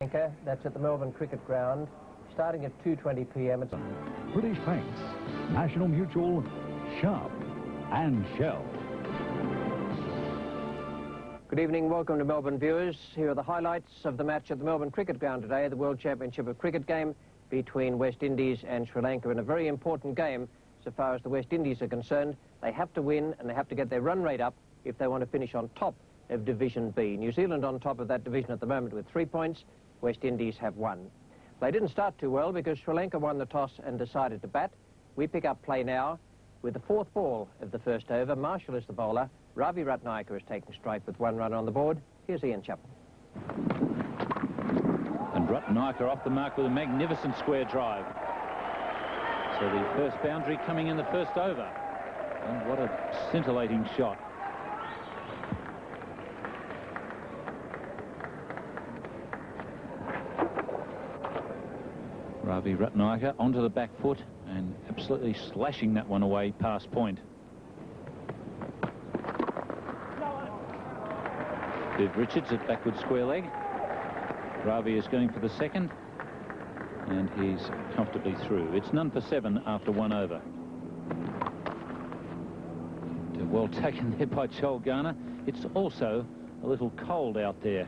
Lanka. That's at the Melbourne Cricket Ground, starting at 2:20 p.m. British Banks, National Mutual, Sharp and Shell. Good evening, welcome to Melbourne viewers. Here are the highlights of the match at the Melbourne Cricket Ground today, the World Championship of Cricket game between West Indies and Sri Lanka, in a very important game so far as the West Indies are concerned. They have to win and they have to get their run rate up if they want to finish on top of Division B. New Zealand on top of that division at the moment with 3 points. West Indies have 1. They didn't start too well because Sri Lanka won the toss and decided to bat. We pick up play now with the 4th ball of the first over. Marshall is the bowler. Ravi Ratnayaka is taking strike with 1 run on the board. Here's Ian Chappell. And Ratnayaka off the mark with a magnificent square drive. So the first boundary coming in the first over. And what a scintillating shot. Ravi Ratnayaka onto the back foot and absolutely slashing that one away past point. Viv Richards at backward square leg. Ravi is going for the second and he's comfortably through. It's none for 7 after 1 over. Well taken there by Joel Garner. It's also a little cold out there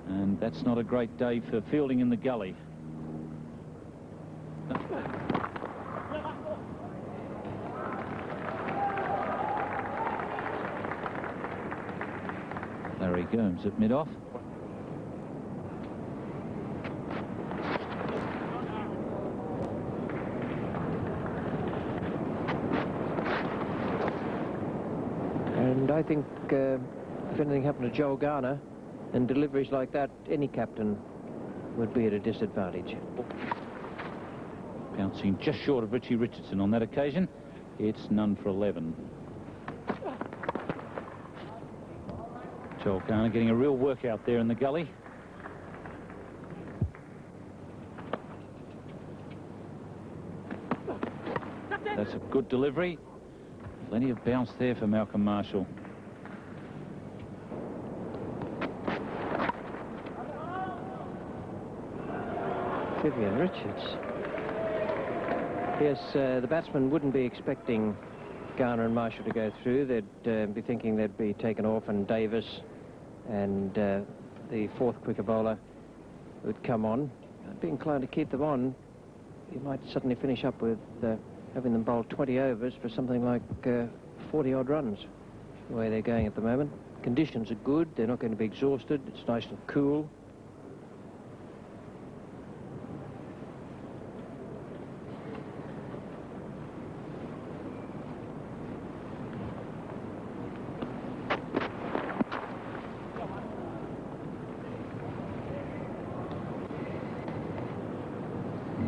and that's not a great day for fielding in the gully. Larry Gomes at mid-off. And I think if anything happened to Joel Garner and deliveries like that, any captain would be at a disadvantage. Bouncing just short of Richie Richardson on that occasion. It's none for 11. Joel Garner getting a real workout there in the gully. That's a good delivery. Plenty of bounce there for Malcolm Marshall. Viv Richards. Yes, the batsmen wouldn't be expecting Garner and Marshall to go through. They'd be thinking they'd be taken off and Davis and the 4th quicker bowler would come on. I'd be inclined to keep them on. You might suddenly finish up with having them bowl 20 overs for something like 40-odd runs, the way they're going at the moment. Conditions are good. They're not going to be exhausted. It's nice and cool.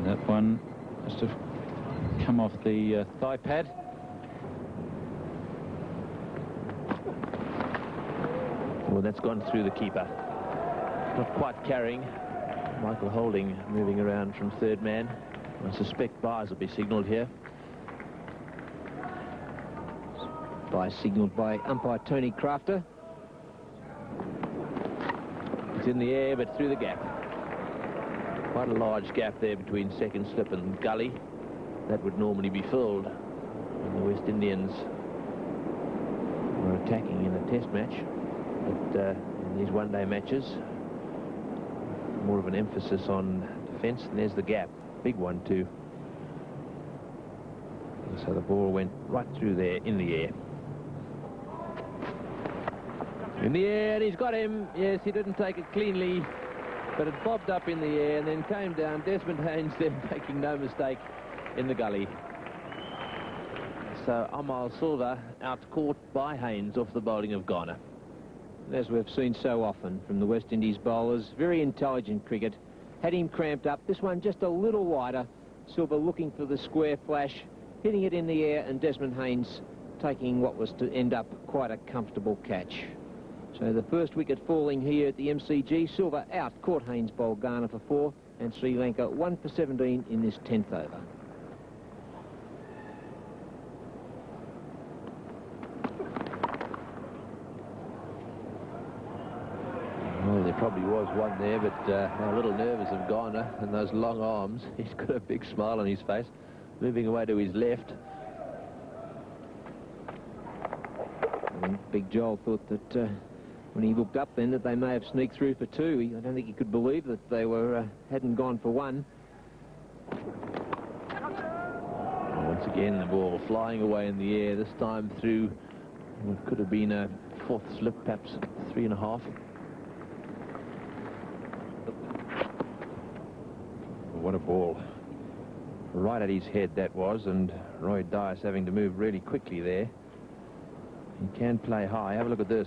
That one must have come off the thigh pad. Well, that's gone through the keeper. Not quite carrying. Michael Holding moving around from 3rd man. I suspect byes will be signalled here. Bye signalled by umpire Tony Crafter. It's in the air, but through the gap. Quite a large gap there between second slip and gully. That would normally be filled when the West Indians were attacking in a test match. But in these one-day matches, more of an emphasis on defence, and there's the gap. Big one too. And so the ball went right through there in the air. In the air, and he's got him. Yes, he didn't take it cleanly, but it bobbed up in the air and then came down. Desmond Haynes then making no mistake in the gully. So Amal Silva out caught by Haynes off the bowling of Garner. As we've seen so often from the West Indies bowlers, very intelligent cricket. Had him cramped up. This one just a little wider. Silva looking for the square flash, hitting it in the air, and Desmond Haynes taking what was to end up quite a comfortable catch. So the first wicket falling here at the MCG. Silva out, caught Haynes bowled Garner for 4, and Sri Lanka 1 for 17 in this 10th over. probably was one there, but a little nervous of Garner and those long arms. He's got a big smile on his face, moving away to his left. I think Big Joel thought that when he looked up then that they may have sneaked through for two. I don't think he could believe that they hadn't gone for one. Once again, the ball flying away in the air, this time through what could have been a fourth slip, perhaps 3.5. What a ball. Right at his head that was, and Roy Dice having to move really quickly there. He can play high. Have a look at this.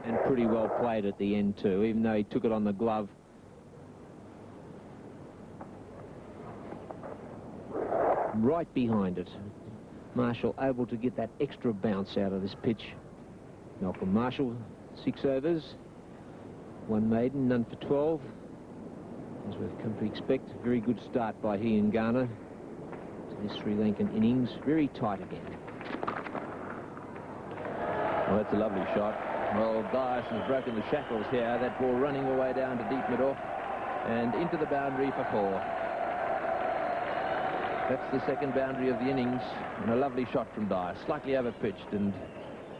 And pretty well played at the end too, even though he took it on the glove. Right behind it. Marshall able to get that extra bounce out of this pitch. Malcolm Marshall, 6 overs. 1 maiden, none for 12. As we've come to expect, a very good start by he and Garner to this Sri Lankan innings. Very tight again. Well, that's a lovely shot. Well, Dias has broken the shackles here. That ball running away down to deep mid-off and into the boundary for 4. That's the second boundary of the innings, and a lovely shot from Dias. Slightly over-pitched and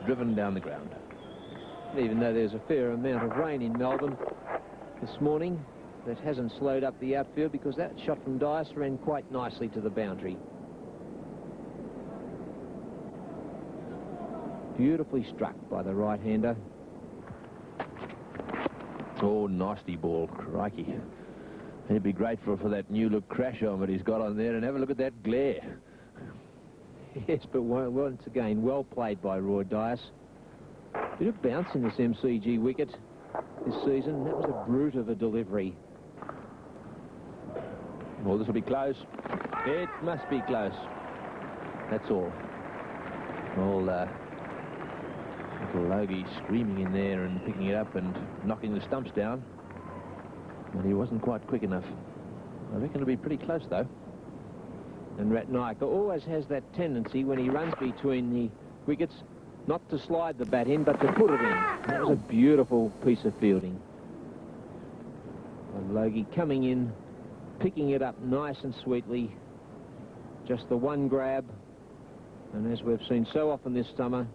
driven down the ground. Even though there's a fair amount of rain in Melbourne this morning, that hasn't slowed up the outfield because that shot from Dias ran quite nicely to the boundary. Beautifully struck by the right-hander. Oh, nasty ball, crikey. He'd be grateful for that new look crash helmet he's got on there, and have a look at that glare. Yes, but once again, well played by Roy Dias. Bit of bounce in this MCG wicket this season. That was a brute of a delivery. Well, this will be close. It must be close. That's all. All little Logie screaming in there and picking it up and knocking the stumps down. But he wasn't quite quick enough. I reckon it'll be pretty close, though. And Ratnaika always has that tendency when he runs between the wickets not to slide the bat in, but to put it in. That was a beautiful piece of fielding. And Logie coming in, picking it up nice and sweetly. Just the one grab. And as we've seen so often this summer,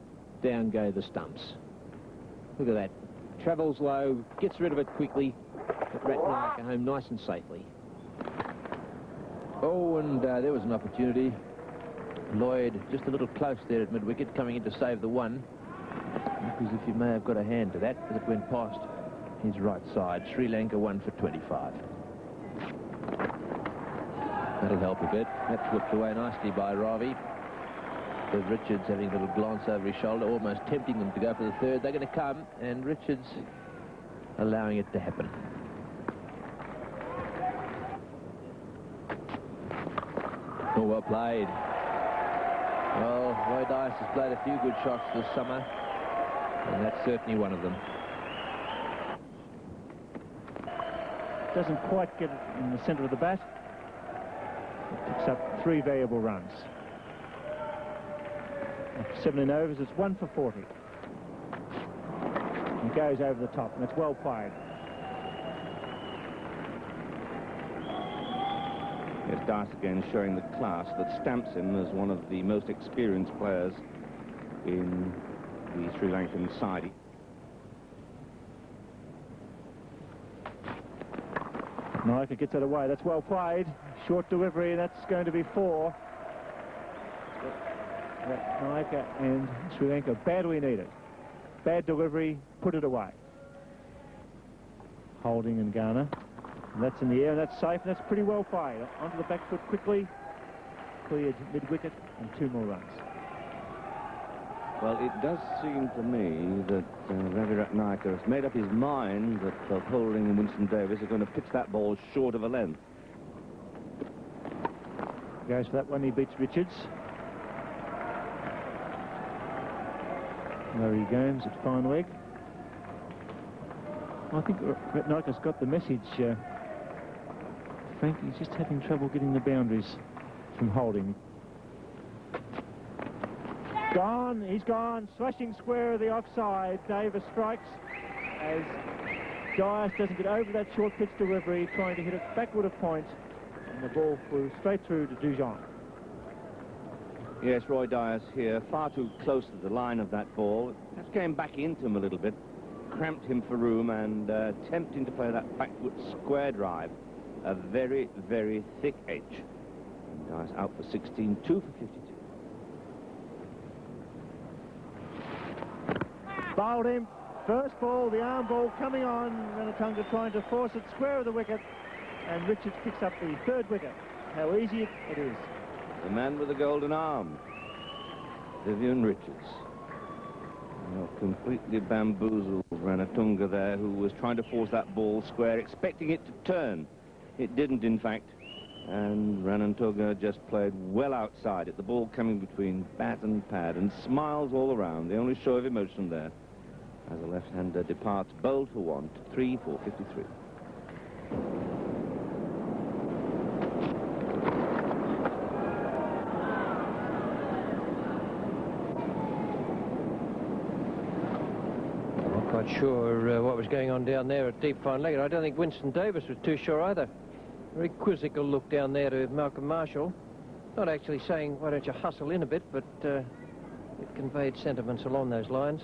down go the stumps. Look at that. Travels low, gets rid of it quickly. But Ratnaika home nice and safely. Oh, and there was an opportunity. Lloyd just a little close there at mid-wicket, coming in to save the one. Because if you may have got a hand to that, but it went past his right side. Sri Lanka 1 for 25. That'll help a bit. That flipped away nicely by Ravi. Viv Richards having a little glance over his shoulder, almost tempting them to go for the third. They're going to come, and Richards allowing it to happen. Oh, well played. Well, Roy Dice has played a few good shots this summer, and that's certainly one of them. Doesn't quite get it in the centre of the bat. It picks up 3 valuable runs. After 17 overs, it's 1 for 40. He goes over the top, and it's well played. Yes, Dice again showing the class that stamps him as one of the most experienced players in the Sri Lankan side. Naika gets it away. That's well played. Short delivery, and that's going to be 4. Naika and Sri Lanka badly needed. Bad delivery, put it away. Holding and Garner. And that's in the air, and that's safe, and that's pretty well played. Onto the back foot quickly. Cleared mid-wicket, and 2 more runs. Well, it does seem to me that Ravi Ratnaika has made up his mind that both Holding and Winston Davis are going to pitch that ball short of a length. Goes for that one, he beats Richards. Larry Gomes at fine leg. I think Ratnaika's got the message. Frank, he's just having trouble getting the boundaries from Holding. Gone, he's gone. Slashing square of the offside. Davis strikes as Dias doesn't get over that short pitch delivery, trying to hit it backward of point, and the ball flew straight through to Dujon. Yes, Roy Dias here, far too close to the line of that ball. Just came back into him a little bit, cramped him for room, and attempting to play that backward square drive, a very, very thick edge. And Dias out for 16, 2 for 52. Bowled him. First ball, the arm ball coming on. Ranatunga trying to force it square of the wicket, and Richards picks up the third wicket. How easy it is. The man with the golden arm, Vivian Richards. Completely bamboozled Ranatunga there, who was trying to force that ball square, expecting it to turn. It didn't, in fact, and Ranatunga just played well outside it. The ball coming between bat and pad, and smiles all around, the only show of emotion there, as the left-hander departs bowled for 1, 3 for 53. Quite sure what was going on down there at deep fine leg. I don't think Winston Davis was too sure either. Very quizzical look down there to Malcolm Marshall. Not actually saying, why don't you hustle in a bit, but it conveyed sentiments along those lines.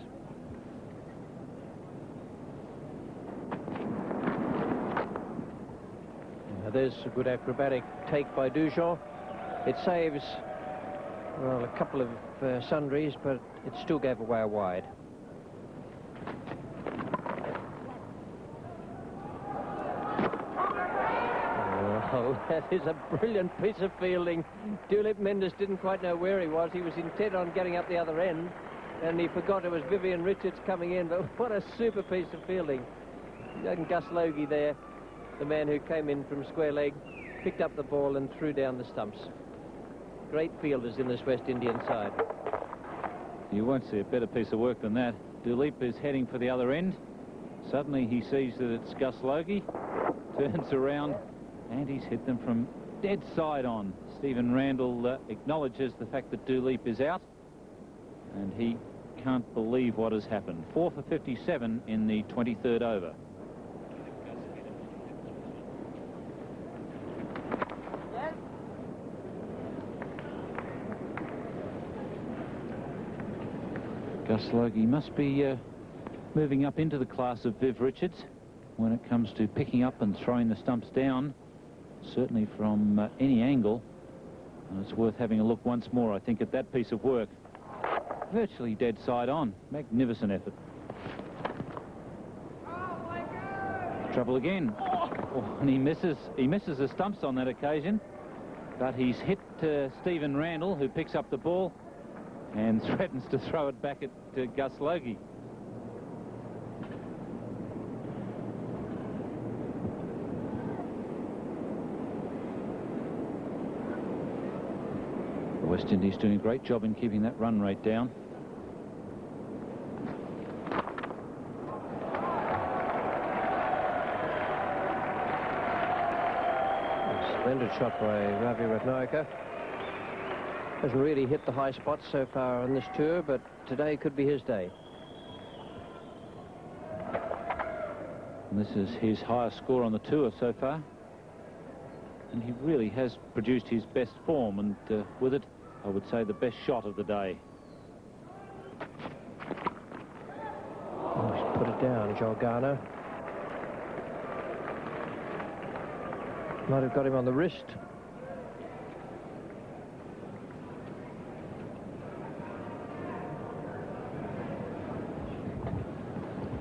Now there's a good acrobatic take by Dujon. It saves, well, a couple of sundries, but it still gave away a wide. Oh, that is a brilliant piece of fielding. Dulip Mendes didn't quite know where he was. He was intent on getting up the other end, and he forgot it was Vivian Richards coming in. But what a super piece of fielding. And Gus Logie there, the man who came in from square leg, picked up the ball and threw down the stumps. Great fielders in this West Indian side. You won't see a better piece of work than that. Dulip is heading for the other end. Suddenly he sees that it's Gus Logie, turns around, and he's hit them from dead side on. Stephen Randall acknowledges the fact that Dulip is out, and he can't believe what has happened. 4 for 57 in the 23rd over. Gus Logie must be moving up into the class of Viv Richards when it comes to picking up and throwing the stumps down. Certainly from any angle. And it's worth having a look once more, I think, at that piece of work. Virtually dead side on. Magnificent effort. Trouble again. Oh, and he misses the stumps on that occasion. But he's hit Stephen Randall, who picks up the ball and threatens to throw it back at Gus Logie. West Indies doing a great job in keeping that run rate down. A splendid shot by Ravi Ratnayaka. Hasn't really hit the high spots so far on this tour, but today could be his day. And this is his highest score on the tour so far. And he really has produced his best form, and with it, I would say the best shot of the day. Oh, he's put it down, Joel Garner. Might have got him on the wrist.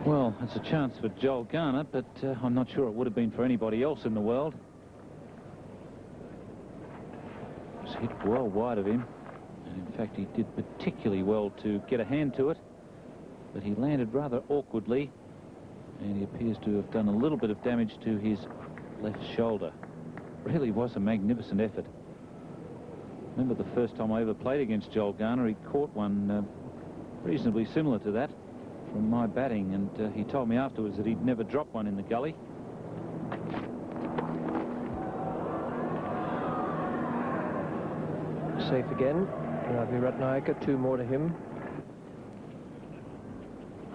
Well, it's a chance for Joel Garner, but I'm not sure it would have been for anybody else in the world. It was hit well wide of him. And in fact, he did particularly well to get a hand to it, but he landed rather awkwardly, and he appears to have done a little bit of damage to his left shoulder. Really was a magnificent effort. Remember the first time I ever played against Joel Garner, he caught one reasonably similar to that from my batting, and he told me afterwards that he'd never dropped one in the gully. Safe again. Ravi Ratnayaka, 2 more to him.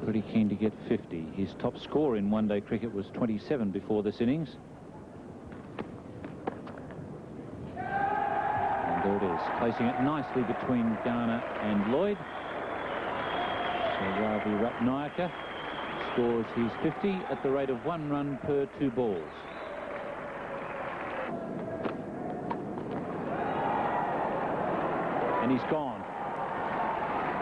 Pretty keen to get 50. His top score in one-day cricket was 27 before this innings. And there it is, placing it nicely between Garner and Lloyd. So Ravi Ratnayaka scores his 50 at the rate of 1 run per 2 balls. And he's gone.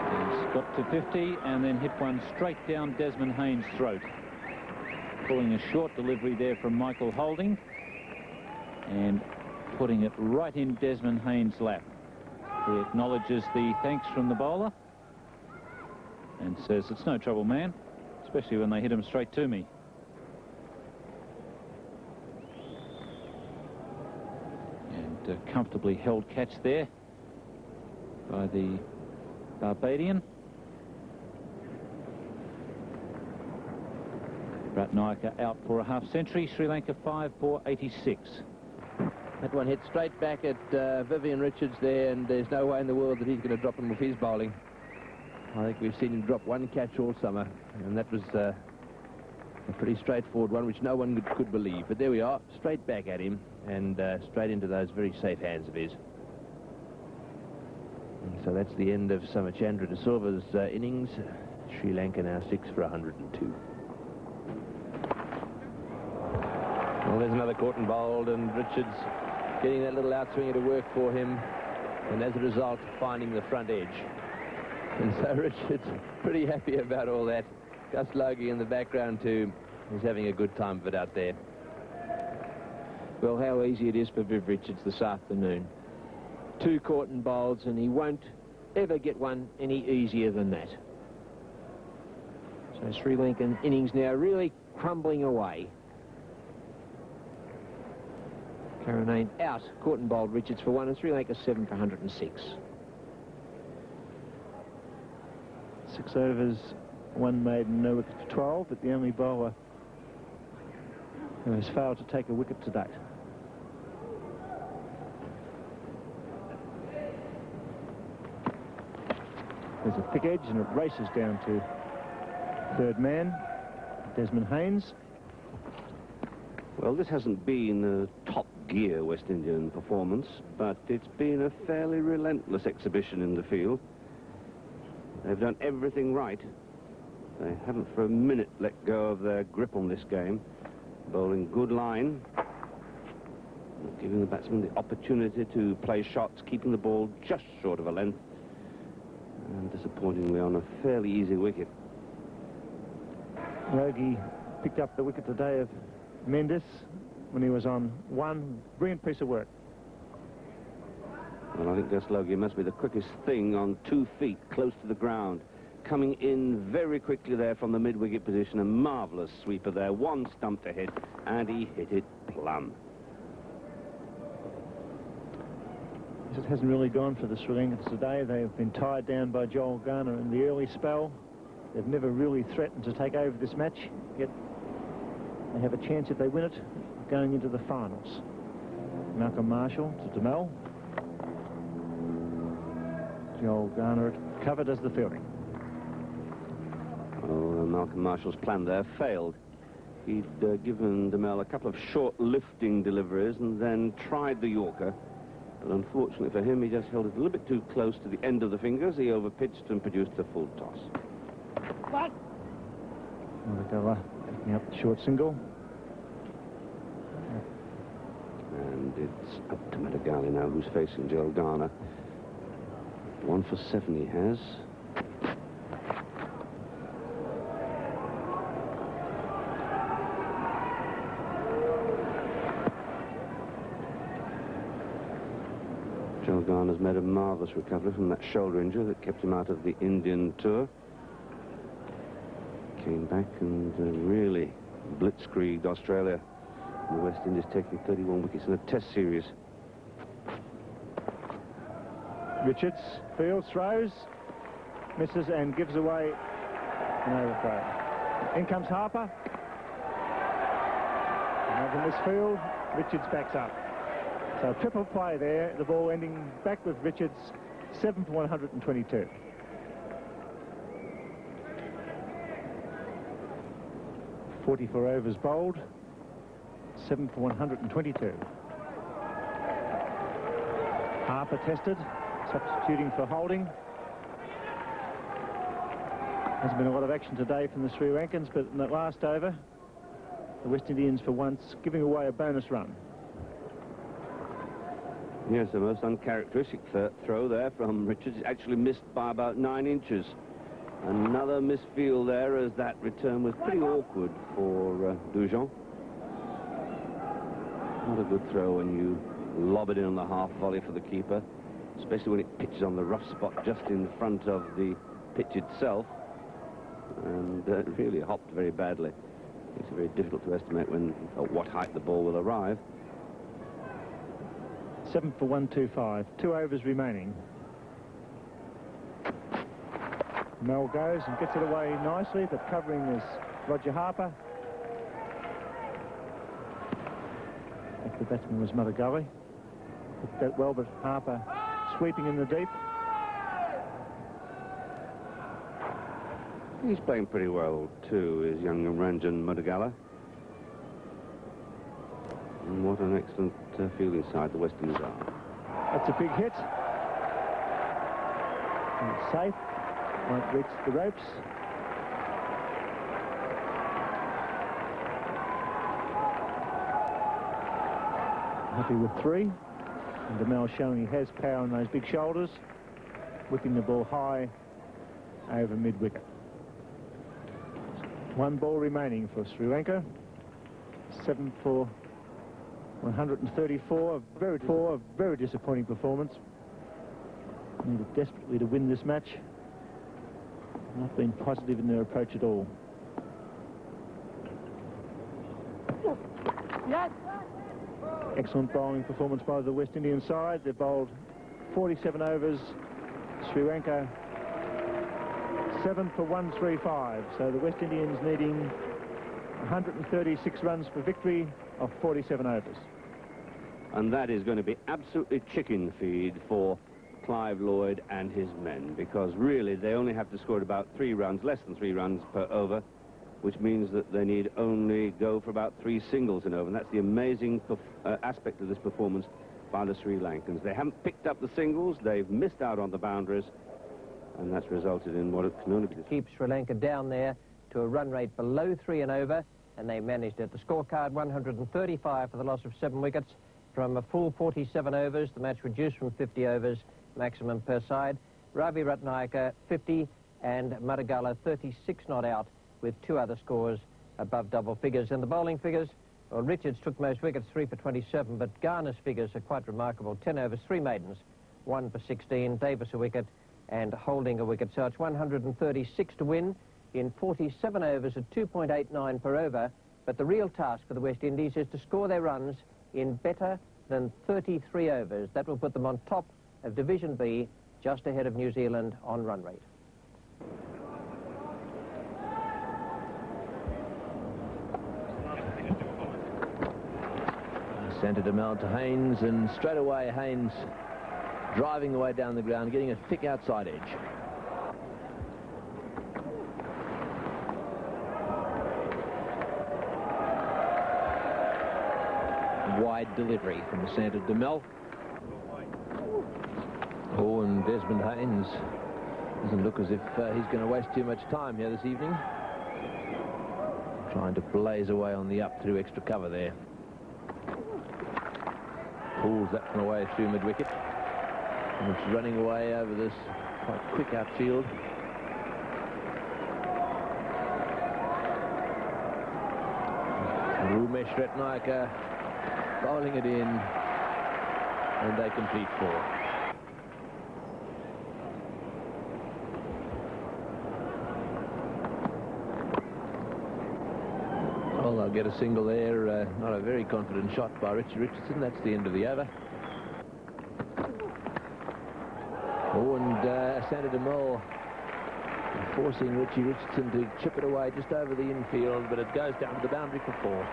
He's got to 50 and then hit one straight down Desmond Haynes' throat. Pulling a short delivery there from Michael Holding and putting it right in Desmond Haynes' lap. He acknowledges the thanks from the bowler and says, "It's no trouble, man," especially when they hit him straight to me. And a comfortably held catch there by the Barbadian. Ratnayaka out for a half-century. Sri Lanka 5 for 86. That one hit straight back at Viv Richards there, and there's no way in the world that he's going to drop him with his bowling. I think we've seen him drop one catch all summer, and that was a pretty straightforward one, which no one could believe. But there we are, straight back at him, and straight into those very safe hands of his. And so that's the end of Samachandra De Silva's innings. Sri Lanka now 6 for 102. Well, there's another caught and bowled, and Richards getting that little outswinger to work for him, and as a result, finding the front edge. And so Richards pretty happy about all that. Gus Logie in the background too. He's having a good time of it out there. Well, how easy it is for Viv Richards this afternoon. 2 caught and bowls, and he won't ever get one any easier than that. So Sri Lankan innings now really crumbling away. Karanane out, caught and bowled Richards for 1, and Sri Lanka 7 for 106. 6 overs, 1 maiden, no wicket for 12, but the only bowler who has failed to take a wicket to date. There's a thick edge, and it races down to 3rd man, Desmond Haynes. Well, this hasn't been a top gear West Indian performance, but it's been a fairly relentless exhibition in the field. They've done everything right. They haven't for a minute let go of their grip on this game. Bowling good line, giving the batsman the opportunity to play shots, keeping the ball just short of a length, and disappointingly on a fairly easy wicket. Logie picked up the wicket today of Mendes when he was on 1. Brilliant piece of work. Well, I think Gus Logie must be the quickest thing on 2 feet close to the ground. Coming in very quickly there from the mid-wicket position. A marvellous sweeper there. 1 stump to hit, and he hit it plumb. It hasn't really gone for the Sri Lankans today. They've been tied down by Joel Garner in the early spell. They've never really threatened to take over this match, yet they have a chance if they win it going into the finals. Malcolm Marshall to Demel. Joel Garner covered as the fielding. Oh, Malcolm Marshall's plan there failed. He'd given Demel a couple of short lifting deliveries and then tried the Yorker. But unfortunately for him, he just held it a little bit too close to the end of the fingers. He overpitched and produced a full toss. What? Murugala picking up the short single. And it's up to Madagali now, who's facing Joel Garner. 1 for 7 he has. Joel Garner's made a marvellous recovery from that shoulder injury that kept him out of the Indian tour. Came back and really blitzkrieged Australia. The West Indies taking 31 wickets in a test series. Richards fields, throws, misses and gives away an overthrow. In comes Harper. Another misfield. Richards backs up. So triple play there. The ball ending back with Richards. 7 for 122. 44 overs bowled, 7 for 122. Harper tested, substituting for Holding. Hasn't been a lot of action today from the Sri Lankans, but in that last over, the West Indians for once giving away a bonus run. Yes, the most uncharacteristic throw there from Richards. Actually missed by about 9 inches. Another misfield there, as that return was pretty awkward for Dujon. Not a good throw when you lob it in on the half volley for the keeper, especially when it pitches on the rough spot just in front of the pitch itself. And it really hopped very badly. It's very difficult to estimate at what height the ball will arrive. 7 for 125, 2 overs remaining. Mel goes and gets it away nicely, but covering is Roger Harper. The batsman was Mudagully. Took that well, but Harper sweeping in the deep. He's playing pretty well too, is young Ranjan Mudagala. And what an excellent fielding side the West Indies are. That's a big hit. And it's safe. Won't reach the ropes. Happy with 3. And DeMel showing he has power on those big shoulders, whipping the ball high over mid-wicket. 1 ball remaining for Sri Lanka. 7 for 134. A very disappointing performance. Needed desperately to win this match. Not been positive in their approach at all. Yes. Excellent bowling performance by the West Indian side. They bowled 47 overs. Sri Lanka 7 for 135. So the West Indians needing 136 runs for victory of 47 overs. And that is going to be absolutely chicken feed for Clive Lloyd and his men, because really they only have to score about 3 runs, less than 3 runs per over, which means that they need only go for about 3 singles an over. And that's the amazing aspect of this performance by the Sri Lankans. They haven't picked up the singles, they've missed out on the boundaries, and that's resulted in what it can only be. Keep Sri Lanka down there to a run rate below 3 and over, and they managed it. The scorecard 135 for the loss of 7 wickets from a full 47 overs. The match reduced from 50 overs maximum per side. Ravi Ratnayaka 50 and Mudagala 36 not out, with 2 other scores above double figures. And the bowling figures, well, Richards took most wickets, 3 for 27, but Garner's figures are quite remarkable. 10 overs, 3 maidens, 1 for 16, Davis a wicket and Holding a wicket. So it's 136 to win in 47 overs at 2.89 per over. But the real task for the West Indies is to score their runs in better than 33 overs. That will put them on top of Division B, just ahead of New Zealand on run rate. Centre to Mel to Haynes, and straight away Haynes driving the way down the ground, getting a thick outside edge. Wide delivery from the centre to Mel. Oh, and Desmond Haynes doesn't look as if he's going to waste too much time here this evening. Trying to blaze away on the up through extra cover there. Pulls that one away through mid-wicket. And it's running away over this quite quick outfield. Umesh Ratnayaka bowling it in, and they complete 4. Well, they'll get a single there. Not a very confident shot by Richie Richardson. That's the end of the over. Oh, and Santa DeMille forcing Richie Richardson to chip it away just over the infield, but it goes down to the boundary for 4.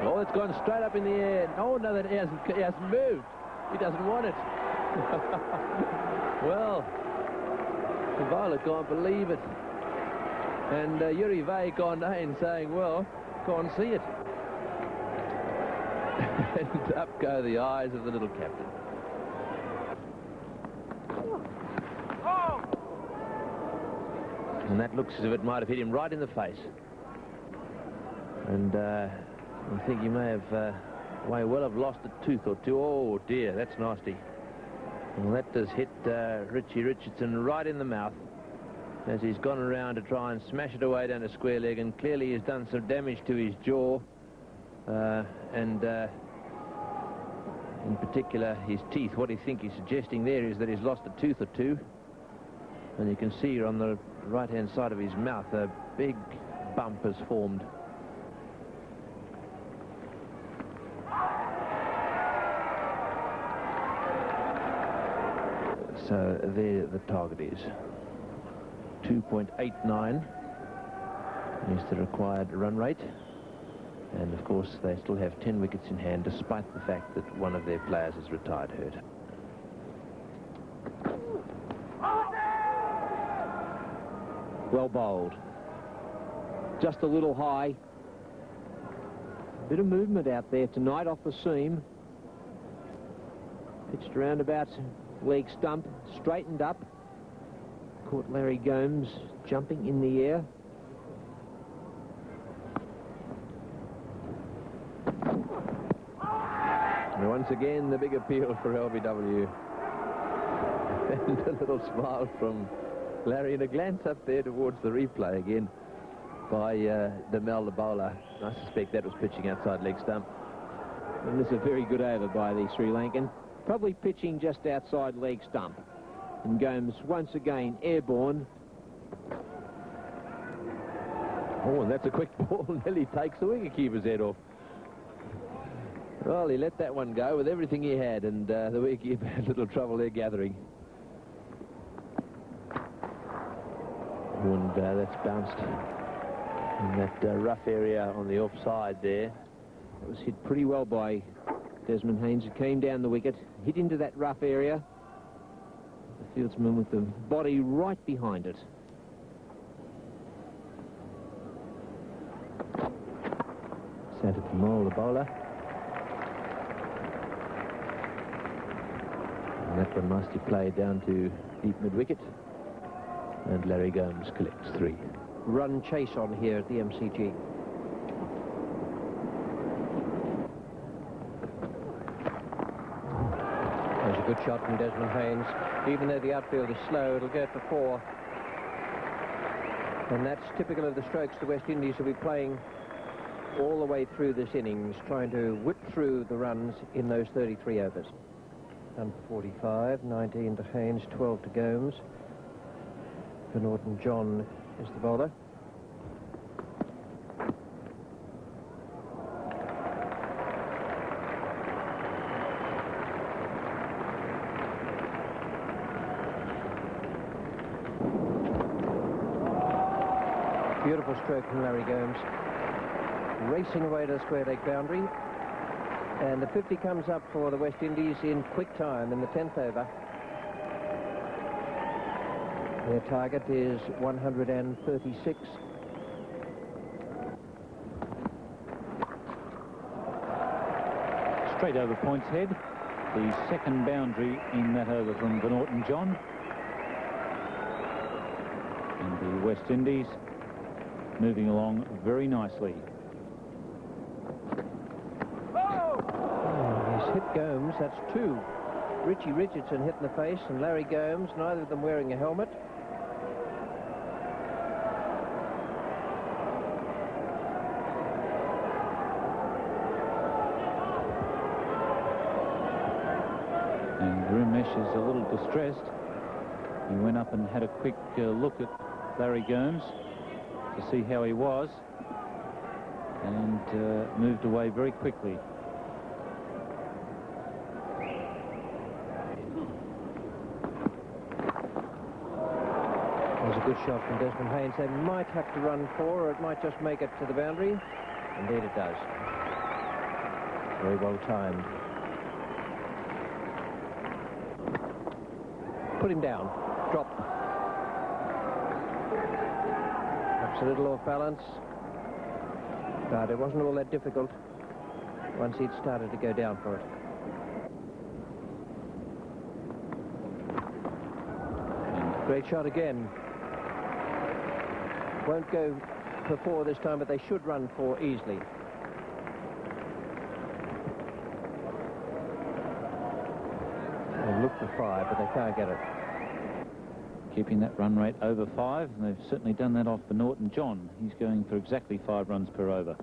Oh, it's gone straight up in the air. Oh, no, he hasn't moved. He doesn't want it. Well, The bowler can't believe it. And Yuri Vay gone in saying, well, go and see it. And up go the eyes of the little captain. And that looks as if it might have hit him right in the face. And I think he may well have lost a tooth or two. Oh dear, that's nasty. Well, that does hit Richie Richardson right in the mouth as he's gone around to try and smash it away down a square leg, and clearly he's done some damage to his jaw and in particular his teeth. What I think he's suggesting there is that he's lost a tooth or two, and you can see on the right-hand side of his mouth a big bump has formed. So there the target is. 2.89 is the required run rate. And of course they still have 10 wickets in hand, despite the fact that one of their players is retired hurt. Well bowled. Just a little high. Bit of movement out there tonight off the seam. Pitched around about leg stump, straightened up. Caught Larry Gomes jumping in the air. And once again, the big appeal for LBW. And a little smile from Larry, and a glance up there towards the replay again by Demel, the bowler. I suspect that was pitching outside leg stump. And this is a very good over by the Sri Lankan. Probably pitching just outside leg stump. And Gomes once again airborne. Oh, and that's a quick ball. Nearly takes the wicketkeeper's head off. Well, he let that one go with everything he had, and the wicketkeeper had a little trouble there gathering. And that's bounced in that rough area on the offside there. It was hit pretty well by Desmond Haynes. It came down the wicket, hit into that rough area. The fieldsman with the body right behind it. Santa Pamal, the bowler. And that one nicely played down to deep mid-wicket. And Larry Gomes collects 3. Run chase on here at the MCG. There's a good shot from Desmond Haynes. Even though the outfield is slow, it'll go for 4. And that's typical of the strokes the West Indies will be playing all the way through this innings, trying to whip through the runs in those 33 overs. Done for 45, 19 to Haynes, 12 to Gomes. Norton John is the bowler. Beautiful stroke from Larry Gomes. Racing away to the square leg boundary. And the 50 comes up for the West Indies in quick time in the 10th over. Their target is 136. Straight over points head. The second boundary in that over from Norton John. And the West Indies moving along very nicely. Oh, he's hit Gomes, that's 2. Richie Richardson hit in the face, and Larry Gomes, neither of them wearing a helmet. Is a little distressed. He went up and had a quick look at Larry Gomes to see how he was, and moved away very quickly. There's a good shot from Desmond Haynes. They might have to run 4, or it might just make it to the boundary. Indeed it does. Very well timed. Put him down. Drop. Looks a little off balance, but it wasn't all that difficult once he'd started to go down for it. Great shot again. Won't go for 4 this time, but they should run 4 easily. They look for 5, but they can't get it. Keeping that run rate over 5, and they've certainly done that off for Norton John. He's going for exactly 5 runs per over.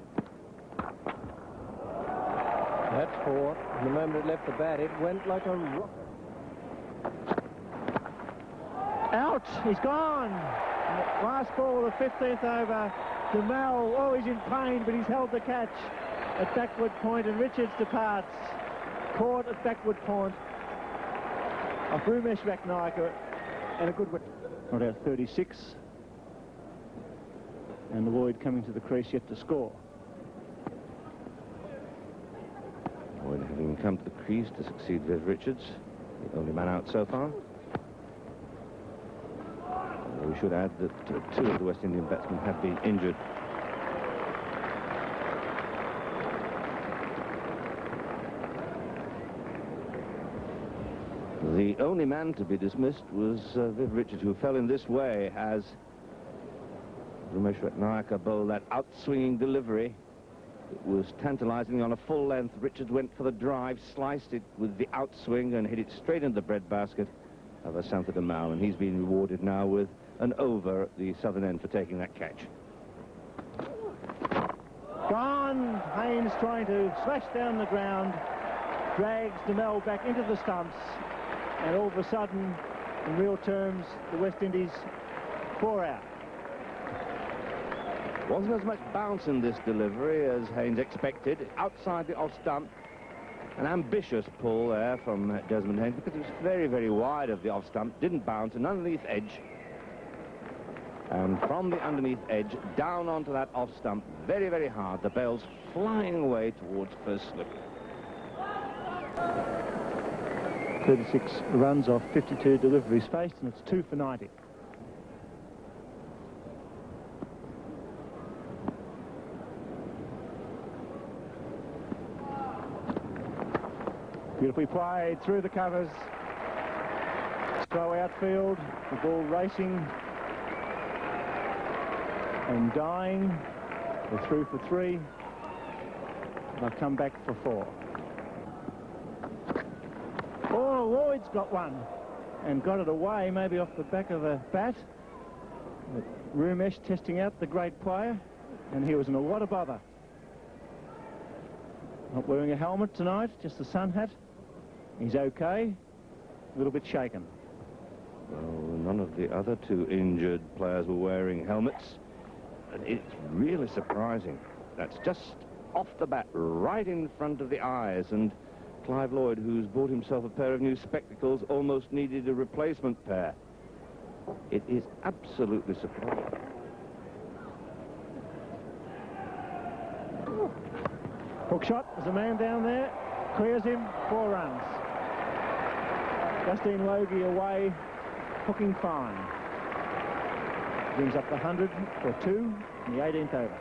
That's 4. The moment it left the bat, it went like a rocket. Out, he's gone. Last ball of the 15th over. Duhamel, oh, he's in pain, but he's held the catch at backward point, and Richards departs. Caught at backward point of Rumesh Ratnayaka, and a good win. Not out 36. And Lloyd coming to the crease yet to score. Lloyd having come to the crease to succeed Viv Richards, the only man out so far. We should add that 2 of the West Indian batsmen have been injured. The only man to be dismissed was Viv Richards, who fell in this way as Rumesh Ratnayaka bowled that out-swinging delivery. It was tantalizing on a full length. Richards went for the drive, sliced it with the outswing and hit it straight into the breadbasket of Asantha Duhamel, and he's been rewarded now with an over at the southern end for taking that catch. Gone. Haynes trying to slash down the ground, drags Duhamel back into the stumps, and all of a sudden, in real terms, the West Indies 4 out. Wasn't as much bounce in this delivery as Haynes expected. Outside the off stump, an ambitious pull there from Desmond Haynes, because it was very, very wide of the off stump, didn't bounce, and underneath edge. And from the underneath edge, down onto that off stump, very, very hard. The bell's flying away towards first slip. 36 runs off 52 deliveries faced, and it's 2 for 90. Beautifully played through the covers. Slow outfield, the ball racing and dying. They're through for 3. They'll come back for 4. Oh, Lloyd's got one and got it away, maybe off the back of a bat. But Rumesh testing out the great player, and he was in a lot of bother. Not wearing a helmet tonight, just the sun hat. He's okay, a little bit shaken. Well, none of the other 2 injured players were wearing helmets. And it's really surprising. That's just off the bat, right in front of the eyes. And Clive Lloyd, who's bought himself a pair of new spectacles, almost needed a replacement pair. It is absolutely surprising. Hook shot, there's a man down there, clears him, 4 runs. Justine Logie away, hooking fine. Brings up the 100 for 2 in the 18th over.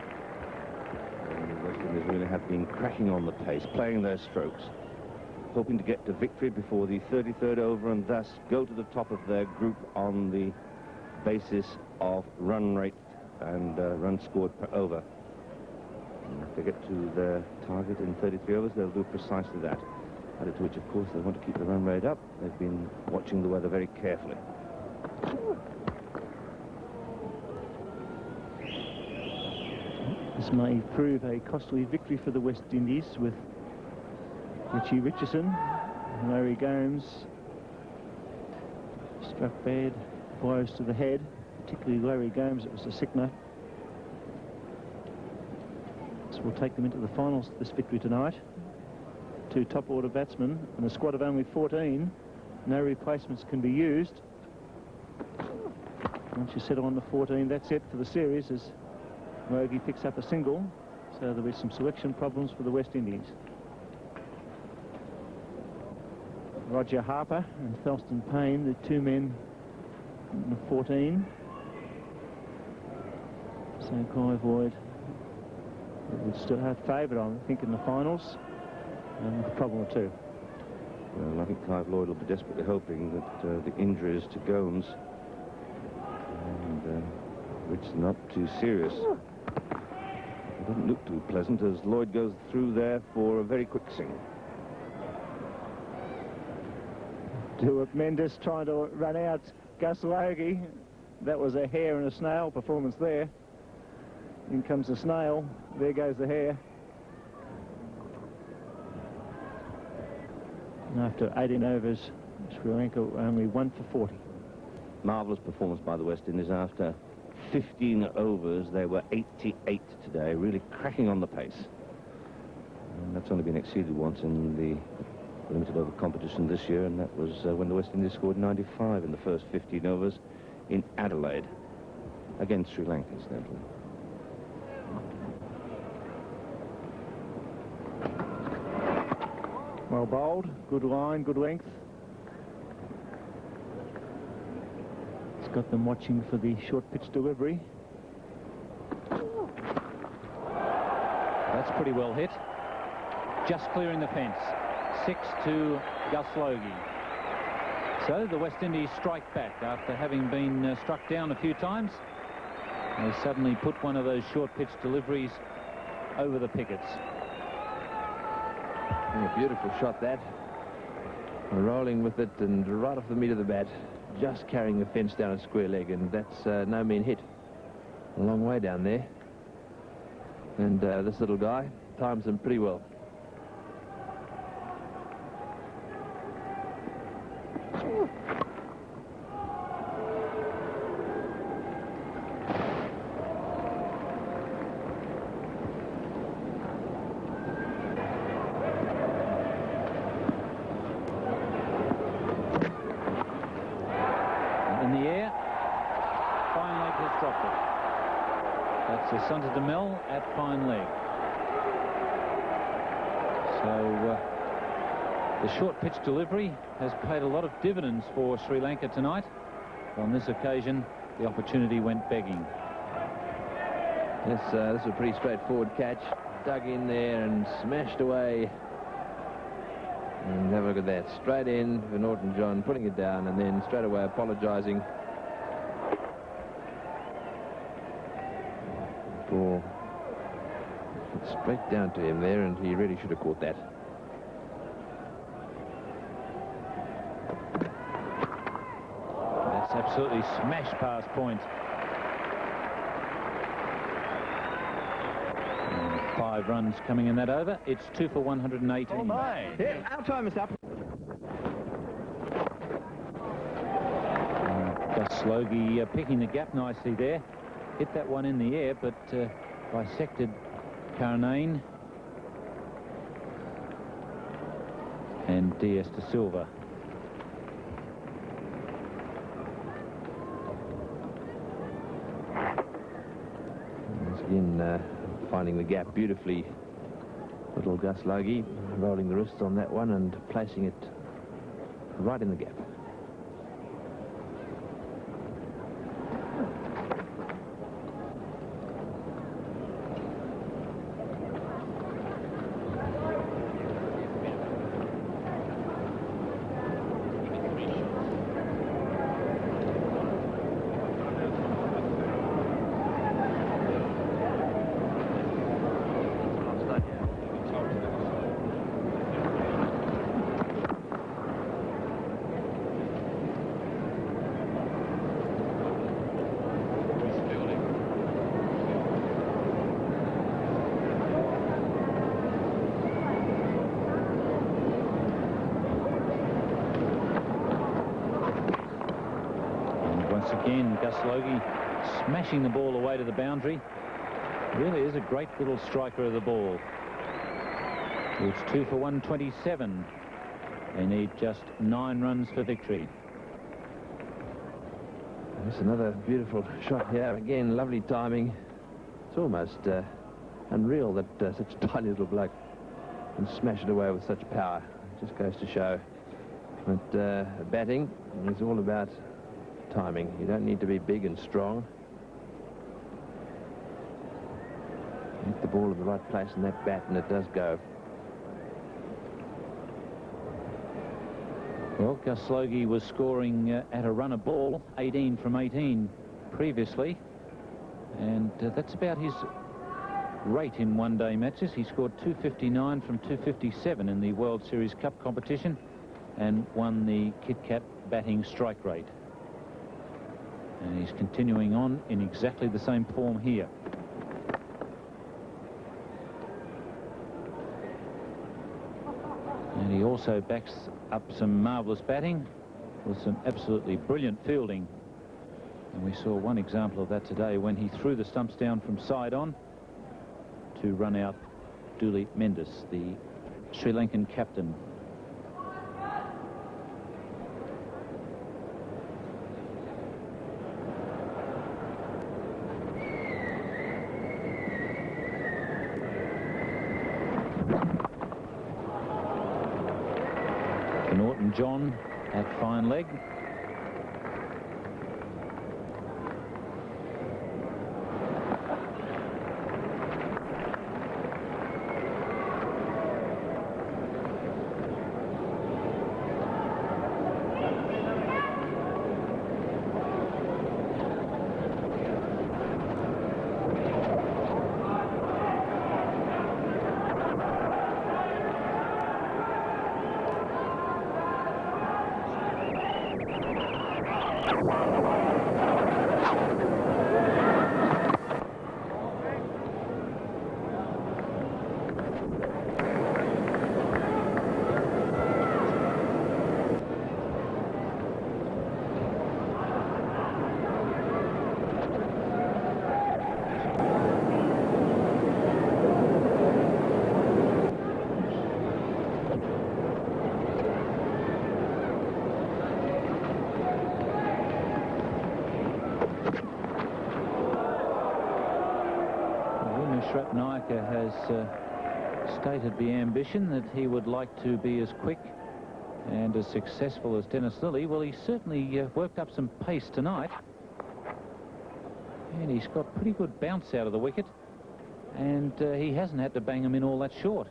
And the West Indies really have been cracking on the pace, playing their strokes, hoping to get to victory before the 33rd over and thus go to the top of their group on the basis of run rate and runs scored per over. And if they get to their target in 33 overs, they'll do precisely that. Added to which, of course, they want to keep the run rate up. They've been watching the weather very carefully. This may prove a costly victory for the West Indies, with Richie Richardson and Larry Gomes struck bad blows to the head, particularly Larry Gomes. It was a sickener. So we'll take them into the finals of this victory tonight. 2 top-order batsmen and a squad of only 14. No replacements can be used. Once you settle on the 14, that's it for the series, as Logie picks up a single, so there'll be some selection problems for the West Indies. Roger Harper and Thelston Payne, the 2 men in the 14. So Clive Lloyd would still have favoured, I think, in the finals. A problem or two. Well, I think Clive Lloyd will be desperately hoping that the injuries to Gomes and Richardson not too serious. It doesn't look too pleasant as Lloyd goes through there for a very quick sing. Stuart Mendes trying to run out Gus Logie. That was a hare and a snail performance there. In comes the snail. There goes the hare. And after 18 overs, Sri Lanka only 1 for 40. Marvellous performance by the West Indies. After 15 overs, they were 88 today, really cracking on the pace. And that's only been exceeded once in the limited over competition this year, and that was when the West Indies scored 95 in the first 15 overs in Adelaide against Sri Lanka, incidentally. Well bowled, good line, good length. It's got them watching for the short pitch delivery. That's pretty well hit. Just clearing the fence. 6 to Gus Logie. So the West Indies strike back after having been struck down a few times. They suddenly put one of those short pitch deliveries over the pickets. Yeah, beautiful shot that. Rolling with it and right off the meat of the bat, just carrying the fence down a square leg, and that's no mean hit. A long way down there. And this little guy times them pretty well. At fine leg. So the short pitch delivery has paid a lot of dividends for Sri Lanka tonight. On this occasion, the opportunity went begging. Yes, this is a pretty straightforward catch. Dug in there and smashed away. And have a look at that. Straight in for Norton John, putting it down, and then straight away apologising for straight down to him there, and he really should have caught that. That's absolutely smashed past point. And 5 runs coming in that over. It's 2 for 118. Oh my! Yeah, our time is up. Gus Logie picking the gap nicely there. Hit that one in the air, but bisected Karnane and Diaz de Silva. Once again, finding the gap beautifully. Little Gus Logie rolling the wrists on that one and placing it right in the gap. Again, Gus Logie smashing the ball away to the boundary. Really is a great little striker of the ball. It's 2 for 127. They need just 9 runs for victory. That's another beautiful shot here. Again, lovely timing. It's almost unreal that such a tiny little bloke can smash it away with such power. It just goes to show that batting is all about timing. You don't need to be big and strong. ball in the right place in that bat, and it does go. Well, Gus Slogie was scoring at a run a ball, 18 from 18 previously, and that's about his rate in one-day matches. He scored 259 from 257 in the World Series Cup competition and won the Kit Kat batting strike rate. And he's continuing on in exactly the same form here. And he also backs up some marvellous batting with some absolutely brilliant fielding. And we saw one example of that today when he threw the stumps down from side on to run out Duli Mendes, the Sri Lankan captain. Norton John at fine leg. Naika has stated the ambition that he would like to be as quick and as successful as Dennis Lilly. Well, he certainly worked up some pace tonight, and he's got pretty good bounce out of the wicket, and he hasn't had to bang him in all that short.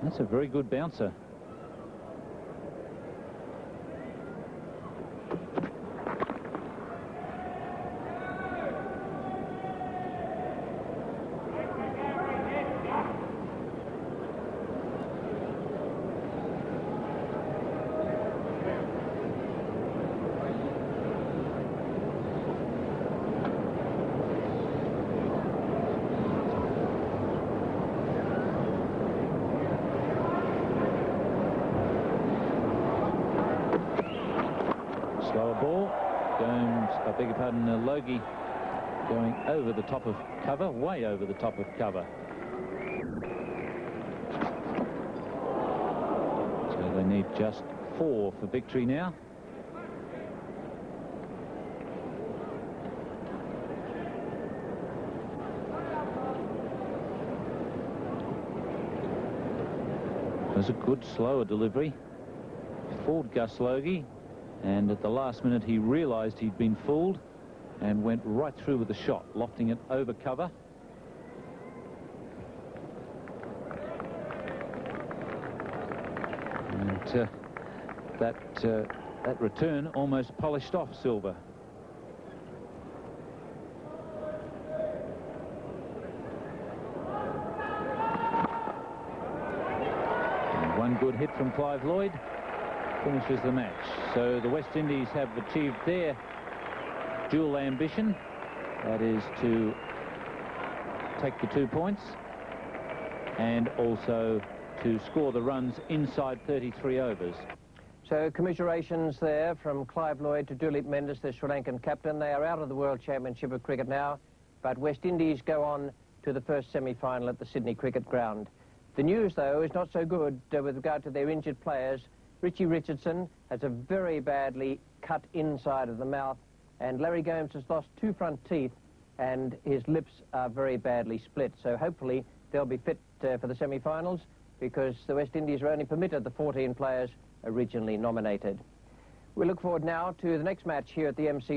That's a very good bouncer. Slower ball. Gomes, I beg your pardon, Logie going over the top of cover, way over the top of cover. So they need just 4 for victory now. It was a good slower delivery. Fooled Gus Logie. And at the last minute, he realised he'd been fooled and went right through with the shot, lofting it over cover. And that return almost polished off Silver. And one good hit from Clive Lloyd finishes the match. So the West Indies have achieved their dual ambition, that is to take the 2 points and also to score the runs inside 33 overs. So commiserations there from Clive Lloyd to Duli Mendes, the Sri Lankan captain. They are out of the World Championship of Cricket now, but West Indies go on to the first semi-final at the Sydney Cricket Ground. The news, though, is not so good with regard to their injured players. Richie Richardson has a very badly cut inside of the mouth, and Larry Gomes has lost 2 front teeth, and his lips are very badly split. So hopefully they'll be fit for the semi-finals, because the West Indies are only permitted the 14 players originally nominated. We look forward now to the next match here at the MC.